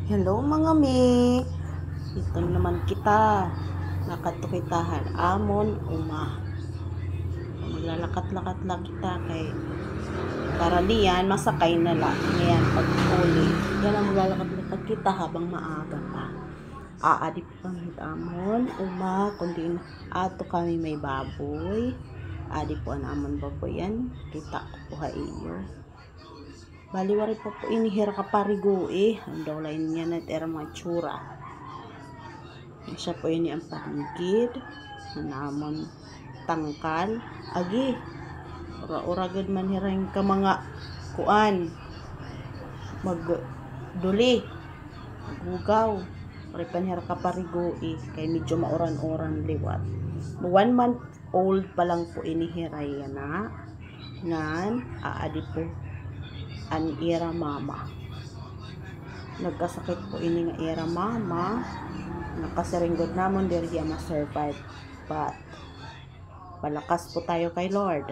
Hello mga mi. Ito naman kita. Nakatukitahan amon uma. Maglalakat-lakat lang kita kay para niyan masakay na lang. Ngayon pag uli. Yan ang maglalakat-lakat kita habang maaga pa. Aadip pamit amon uma kundi ato kami may baboy. Adi po ang amon baboy yan. Kita ko po ha iyo. Baliwari pa po inihira ka parigo ang daw lain niya na tera mga tsura. Siya po ini ang paligid namon tangkal agi ura-uragad man hirang ka mga kuan magduli magugaw uri panhira ka parigo kay medyo mauran-uran liwat 1 month old pa lang po inihiray na nan aadi po an ira mama nagkasakit po ini nga ira mama nakasaringgod namon diri ma-survive but palakas po tayo kay Lord.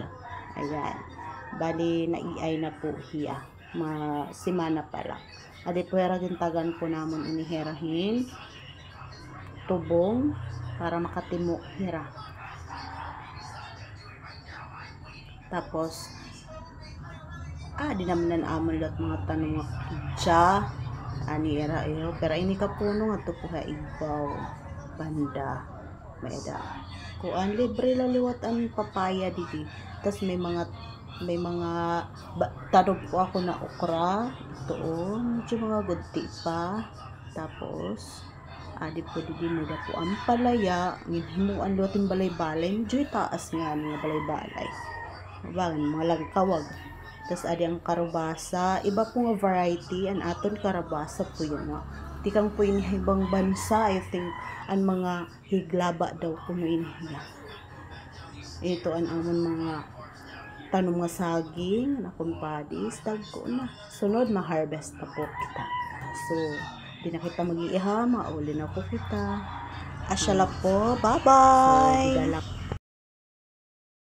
Ayan bali naiay na po hiya simana pa lang adi po hera gintagan po namon iniherahin tubong para makatimo hira tapos di naman na amon lot mga tanong nga kidya ani era pero ini ka puno nga to po ha ibaw banda maeda kuan libre laliwat ang papaya didi tas may mga tanog po ako na okra doon medyo mga gudti pa tapos adi po didi mo da po ang palaya himuan loting balay-balay medyo taas nga nga balay-balay mga lagkawag tas adi ang karabasa iba po nga variety an aton karabasa po yun nga di kang po inihibang bansa I think ang mga higlaba daw po mo inihiya ito ang amon mga tanong nga saging na kumpadis dagko na sunod ma-harvest na po kita so di na kita mag-iiha mauli na po kita asyala po bye bye so,